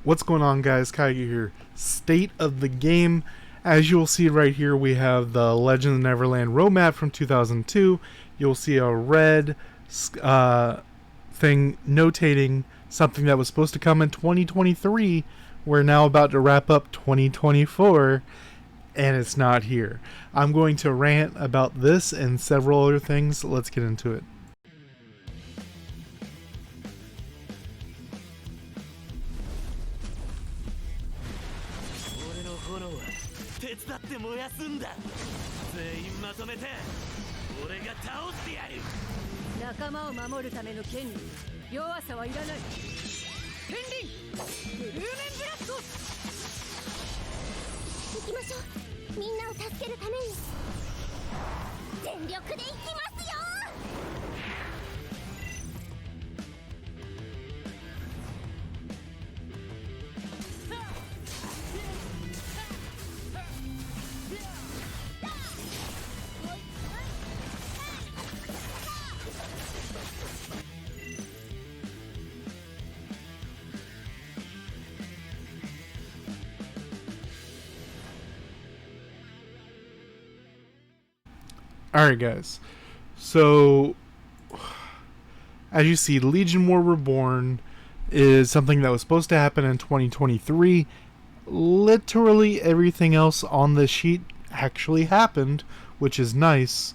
What's going on, guys? Kaiga here. State of the game. As you'll see right here, we have the Legend of Neverland roadmap from 2002. You'll see a red thing notating something that was supposed to come in 2023. We're now about to wrap up 2024, and it's not here. I'm going to rant about this and several other things. Let's get into it. 手伝って燃やすんだ。全員まとめて俺が倒してやる。仲間を守るための権利、弱さはいらない。片鱗ブルーメンブラスト。行きましょう。みんなを助けるために全力で行きますよ。Alright, guys. So, as you see, Legion War Reborn is something that was supposed to happen in 2023. Literally everything else on the sheet actually happened, which is nice.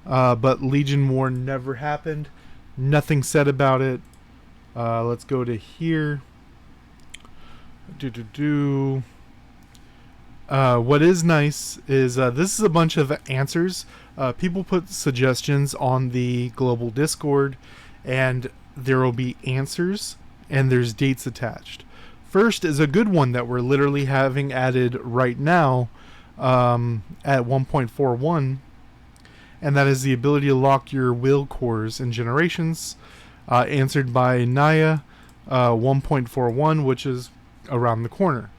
But Legion War never happened. Nothing said about it. Let's go to here. What is nice is this is a bunch of answers. People put suggestions on the global Discord, and there will be answers, and there's dates attached. First is a good one that we're literally having added right now at 1.41, and that is the ability to lock your will cores in generations, answered by Naya 1.41, which is around the corner.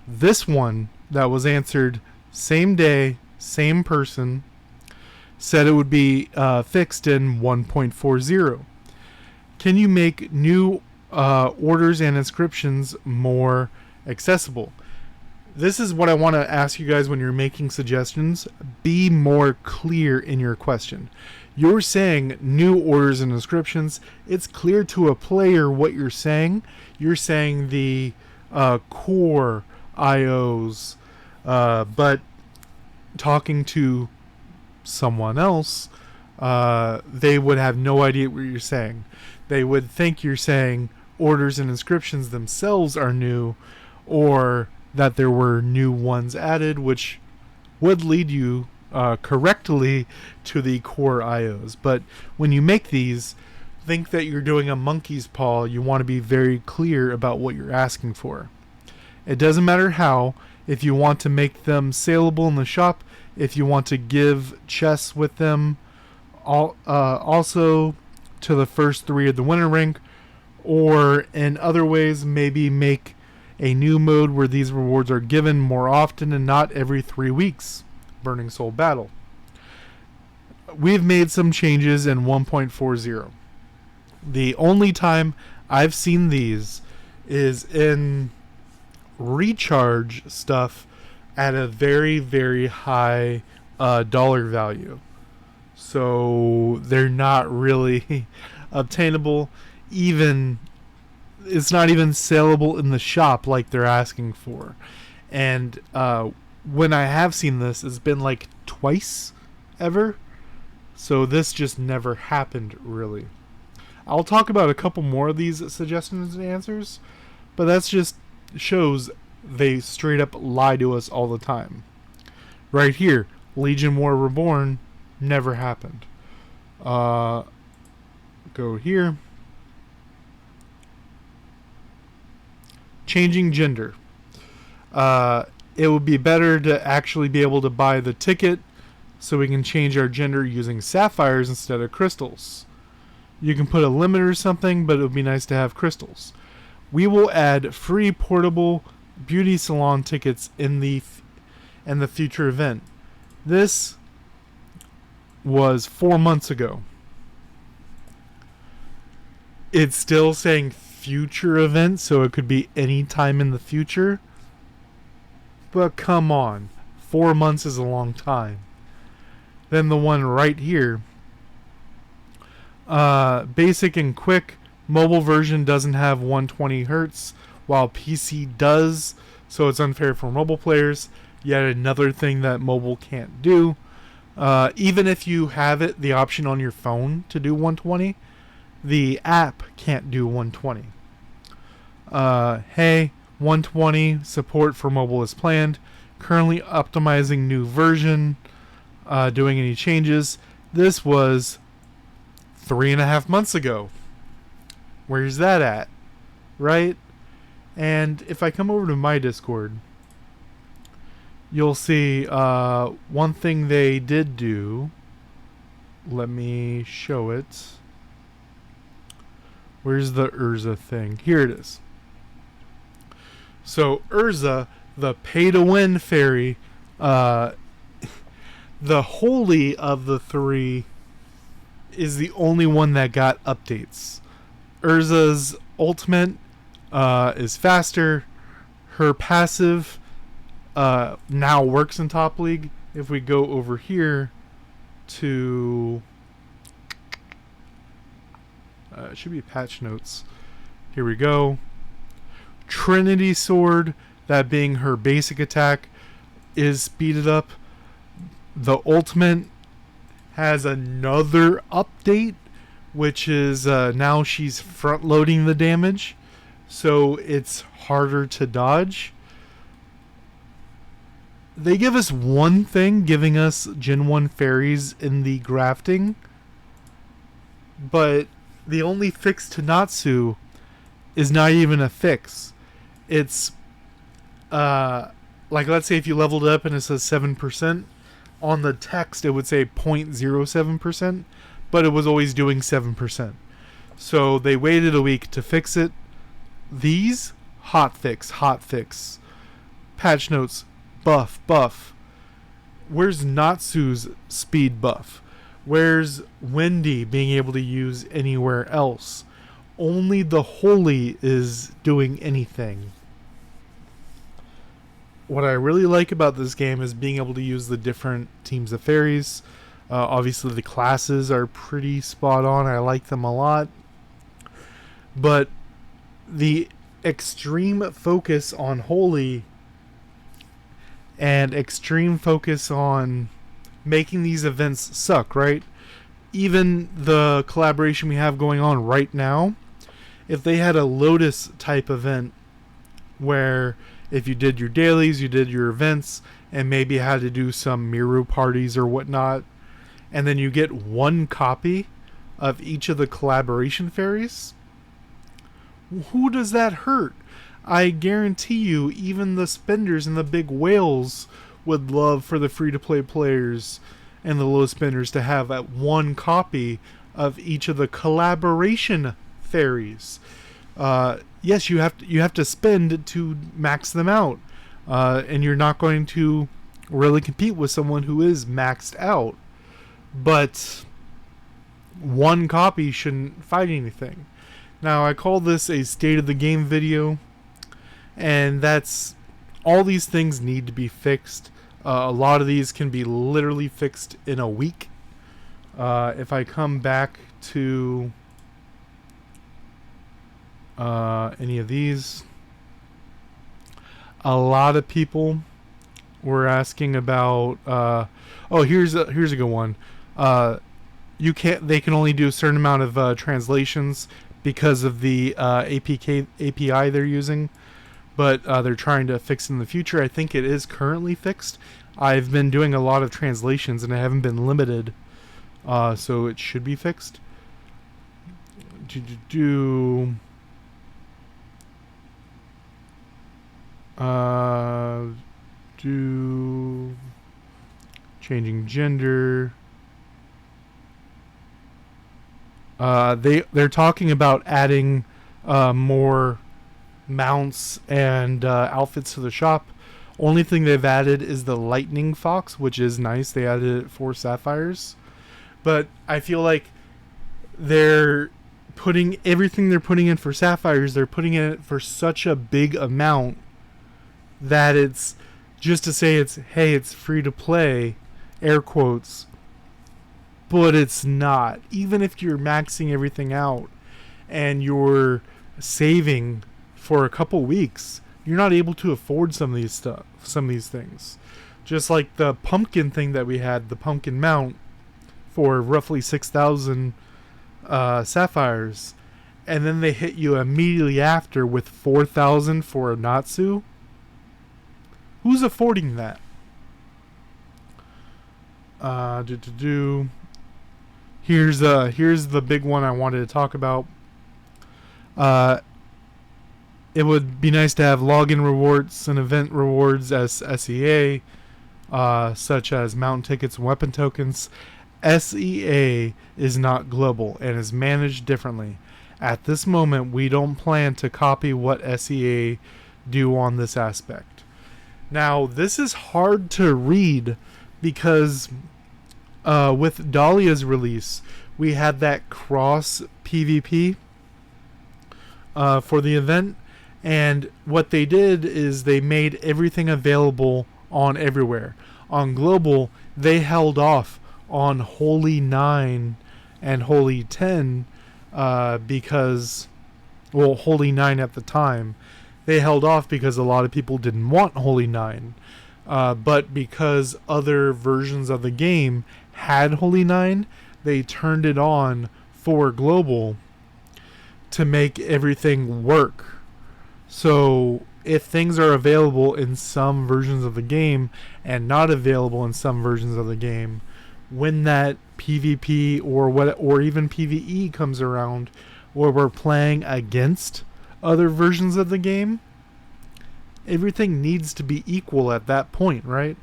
This one that was answered same day, same person, said it would be fixed in 1.40. Can you make new orders and inscriptions more accessible? This is what I want to ask you guys when you're making suggestions. Be more clear in your question. You're saying new orders and inscriptions. It's clear to a player what you're saying. You're saying the core IOs, but talking to someone else, they would have no idea what you're saying. They would think you're saying orders and inscriptions themselves are new, or that there were new ones added, which would lead you correctly to the core IOs. But when you make these, think that you're doing a monkey's paw. You want to be very clear about what you're asking for. It doesn't matter how. If you want to make them saleable in the shop, if you want to give chests with them, also to the first 3 of the winter rank, or in other ways, maybe make a new mode where these rewards are given more often and not every 3 weeks. Burning Soul Battle. We've made some changes in 1.40. The only time I've seen these is in recharge stuff at a very, very high dollar value. So they're not really obtainable. It's not even saleable in the shop like they're asking for. And when I have seen this, it's been like twice ever. So this just never happened, really. I'll talk about a couple more of these suggestions and answers, but that's just shows they straight up lie to us all the time. Right here, Legion War Reborn never happened. Go here. Changing gender. It would be better to actually be able to buy the ticket so we can change our gender using sapphires instead of crystals. You can put a limit or something, but it would be nice to have crystals. We will add free portable beauty salon tickets in the future event. This was 4 months ago. It's still saying future event, so it could be any time in the future. But come on, 4 months is a long time. Then the one right here, basic and quick. Mobile version doesn't have 120 hertz, while PC does, so it's unfair for mobile players. Yet another thing that mobile can't do. Even if you have it, the option on your phone to do 120, the app can't do 120. Hey, 120 support for mobile is planned. Currently optimizing new version. Doing any changes. This was 3.5 months ago. Where's that at? Right? And if I come over to my Discord, you'll see one thing they did do. Let me show it. Where's the Urza thing? Here it is. So Urza, the pay-to-win fairy, the holy of the three, is the only one that got updates. Urza's ultimate is faster. Her passive now works in Top League. If we go over here to it should be patch notes. Here we go. Trinity Sword, that being her basic attack, is speeded up. The ultimate has another update, which is now she's front loading the damage, so it's harder to dodge. They give us one thing, giving us Gen 1 fairies in the grafting, but the only fix to Natsu is not even a fix. It's like, let's say if you leveled up and it says 7%, on the text it would say 0.07%, but it was always doing 7%. So they waited a week to fix it. These, hot fix. Patch notes, buff. Where's Natsu's speed buff? Where's Wendy being able to use anywhere else? Only the Holy is doing anything. What I really like about this game is being able to use the different teams of fairies. Obviously the classes are pretty spot on. I like them a lot. But the extreme focus on Holy and extreme focus on making these events suck, right? Even the collaboration we have going on right now, if they had a Lotus type event where if you did your dailies, you did your events, and maybe had to do some Miru parties or whatnot, and then you get one copy of each of the collaboration fairies, who does that hurt? I guarantee you, even the spenders and the big whales would love for the free-to-play players and the low spenders to have that one copy of each of the collaboration fairies. Yes, you have to spend to max them out, and you're not going to really compete with someone who is maxed out. But one copy shouldn't fight anything. Now, I call this a state of the game video, and that's all these things need to be fixed. A lot of these can be literally fixed in a week. If I come back to any of these, a lot of people were asking about here's a good one. They can only do a certain amount of translations because of the API they're using, but they're trying to fix it in the future. I think it is currently fixed. I've been doing a lot of translations and I haven't been limited, so it should be fixed. Changing gender. They're talking about adding more mounts and outfits to the shop. Only thing they've added is the lightning fox, which is nice. They added it 4 sapphires, but I feel like they're putting everything they're putting in for Sapphires, they're putting in for such a big amount that it's just to say it's free to play, air quotes, but it's not. Even if you're maxing everything out and you're saving for a couple weeks, you're not able to afford some of these things. Just like the pumpkin thing that we had, the pumpkin mount for roughly 6,000 sapphires, and then they hit you immediately after with 4,000 for a Natsu. Who's affording that? Here's the big one I wanted to talk about. It would be nice to have login rewards and event rewards as SEA, such as mountain tickets and weapon tokens. SEA is not global and is managed differently. At this moment, we don't plan to copy what SEA do on this aspect. Now, this is hard to read because with Dahlia's release, we had that cross PvP for the event, and what they did is they made everything available on everywhere. On global, they held off on Holy 9 and Holy 10 because, well, Holy 9 at the time, they held off because a lot of people didn't want Holy 9. But because other versions of the game had Holy 9, they turned it on for global to make everything work. So if things are available in some versions of the game and not available in some versions of the game, when that PvP or even PvE comes around, where we're playing against other versions of the game, everything needs to be equal at that point, right?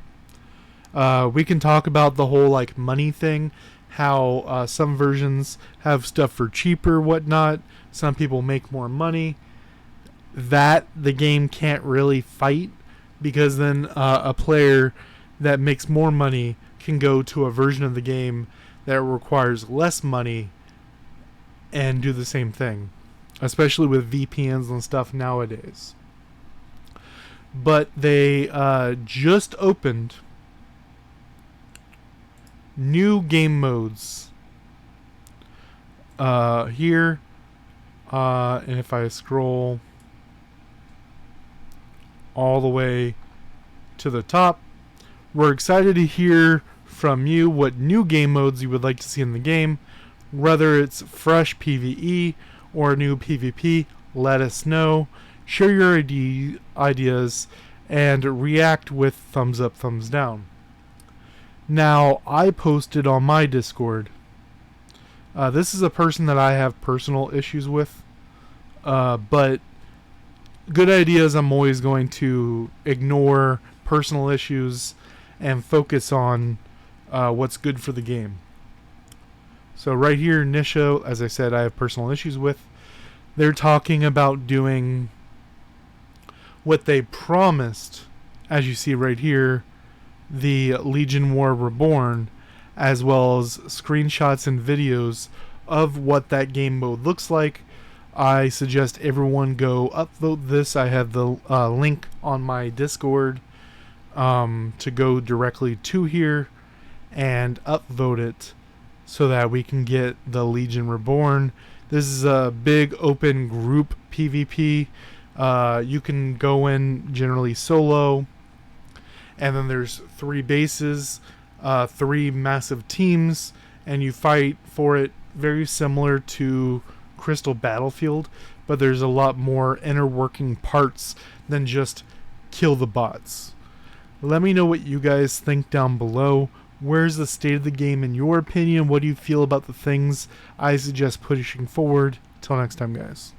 We can talk about the whole like money thing, how some versions have stuff for cheaper, whatnot. Some people make more money. That the game can't really fight, because then a player that makes more money can go to a version of the game that requires less money and do the same thing, especially with VPNs and stuff nowadays. But they just opened new game modes here, and if I scroll all the way to the top, we're excited to hear from you what new game modes you would like to see in the game. Whether it's fresh PvE or new PvP, let us know. Share your ideas and react with thumbs up, thumbs down. Now, I posted on my Discord. This is a person that I have personal issues with, but good ideas, I'm always going to ignore personal issues and focus on what's good for the game. So right here, Nisha, as I said, I have personal issues with. They're talking about doing what they promised, as you see right here, the Legion War Reborn, as well as screenshots and videos of what that game mode looks like. I suggest everyone go upvote this. I have the link on my Discord to go directly to here and upvote it so that we can get the Legion Reborn. This is a big open group PvP. You can go in generally solo, and then there's 3 bases, 3 massive teams, and you fight for it, very similar to Crystal Battlefield, but there's a lot more inner working parts than just kill the bots. Let me know what you guys think down below. Where's the state of the game in your opinion? What do you feel about the things I suggest pushing forward? Till next time, guys.